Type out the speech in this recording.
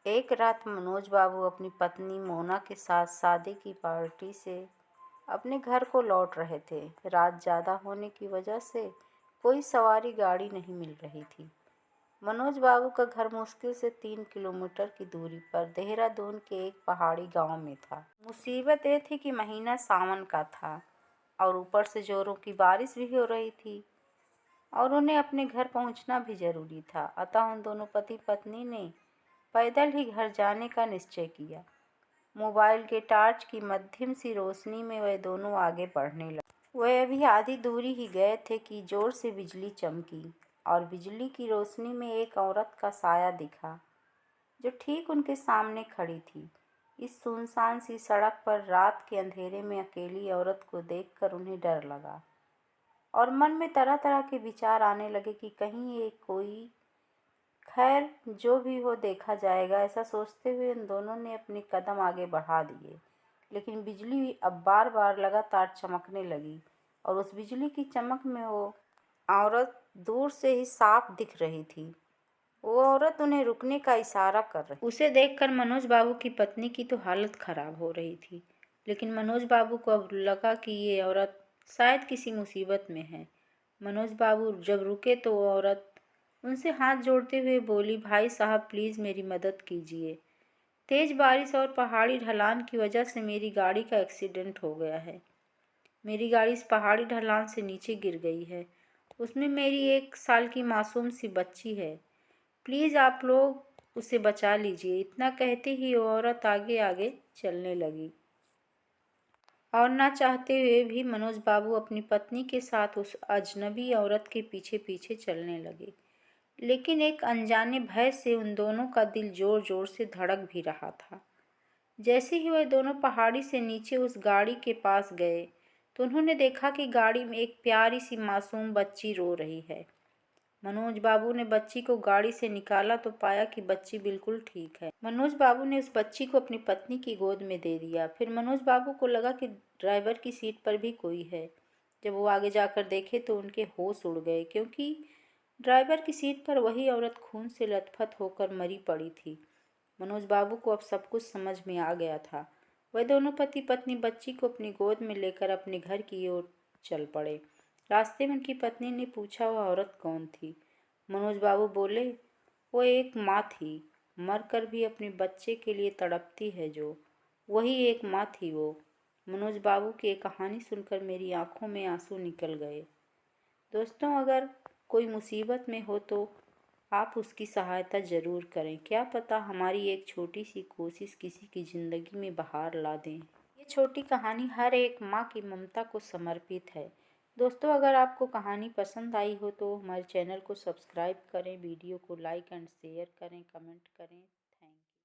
एक रात मनोज बाबू अपनी पत्नी मोना के साथ शादी की पार्टी से अपने घर को लौट रहे थे। रात ज़्यादा होने की वजह से कोई सवारी गाड़ी नहीं मिल रही थी। मनोज बाबू का घर मुश्किल से 3 किलोमीटर की दूरी पर देहरादून के एक पहाड़ी गांव में था। मुसीबत ये थी कि महीना सावन का था और ऊपर से जोरों की बारिश भी हो रही थी और उन्हें अपने घर पहुंचना भी जरूरी था। अतः उन दोनों पति पत्नी ने पैदल ही घर जाने का निश्चय किया। मोबाइल के टार्च की मध्यम सी रोशनी में वे दोनों आगे बढ़ने लगे। वे अभी आधी दूरी ही गए थे कि जोर से बिजली चमकी और बिजली की रोशनी में एक औरत का साया दिखा जो ठीक उनके सामने खड़ी थी। इस सुनसान सी सड़क पर रात के अंधेरे में अकेली औरत को देखकर उन्हें डर लगा और मन में तरह तरह के विचार आने लगे कि कहीं ये कोई खैर जो भी हो देखा जाएगा। ऐसा सोचते हुए उन दोनों ने अपने कदम आगे बढ़ा दिए, लेकिन बिजली अब बार बार लगातार चमकने लगी और उस बिजली की चमक में वो औरत दूर से ही साफ दिख रही थी। वो औरत उन्हें रुकने का इशारा कर रही। उसे देखकर मनोज बाबू की पत्नी की तो हालत खराब हो रही थी, लेकिन मनोज बाबू को अब लगा कि ये औरत शायद किसी मुसीबत में है। मनोज बाबू जब रुके तो वो औरत उनसे हाथ जोड़ते हुए बोली, भाई साहब प्लीज़ मेरी मदद कीजिए। तेज़ बारिश और पहाड़ी ढलान की वजह से मेरी गाड़ी का एक्सीडेंट हो गया है। मेरी गाड़ी इस पहाड़ी ढलान से नीचे गिर गई है। उसमें मेरी 1 साल की मासूम सी बच्ची है। प्लीज़ आप लोग उसे बचा लीजिए। इतना कहते ही वो औरत आगे आगे चलने लगी और ना चाहते हुए भी मनोज बाबू अपनी पत्नी के साथ उस अजनबी औरत के पीछे पीछे चलने लगे। लेकिन एक अनजाने भय से उन दोनों का दिल जोर जोर से धड़क भी रहा था। जैसे ही वह दोनों पहाड़ी से नीचे उस गाड़ी के पास गए तो उन्होंने देखा कि गाड़ी में एक प्यारी सी मासूम बच्ची रो रही है। मनोज बाबू ने बच्ची को गाड़ी से निकाला तो पाया कि बच्ची बिल्कुल ठीक है। मनोज बाबू ने उस बच्ची को अपनी पत्नी की गोद में दे दिया। फिर मनोज बाबू को लगा कि ड्राइवर की सीट पर भी कोई है। जब वो आगे जाकर देखे तो उनके होश उड़ गए, क्योंकि ड्राइवर की सीट पर वही औरत खून से लथपथ होकर मरी पड़ी थी। मनोज बाबू को अब सब कुछ समझ में आ गया था। वह दोनों पति पत्नी बच्ची को अपनी गोद में लेकर अपने घर की ओर चल पड़े। रास्ते में उनकी पत्नी ने पूछा, वह औरत कौन थी? मनोज बाबू बोले, वो एक माँ थी, मरकर भी अपने बच्चे के लिए तड़पती है जो, वही एक माँ थी वो। मनोज बाबू की एक कहानी सुनकर मेरी आंखों में आंसू निकल गए। दोस्तों, अगर कोई मुसीबत में हो तो आप उसकी सहायता ज़रूर करें। क्या पता हमारी एक छोटी सी कोशिश किसी की ज़िंदगी में बहार ला दें। ये छोटी कहानी हर एक माँ की ममता को समर्पित है। दोस्तों, अगर आपको कहानी पसंद आई हो तो हमारे चैनल को सब्सक्राइब करें, वीडियो को लाइक एंड शेयर करें, कमेंट करें।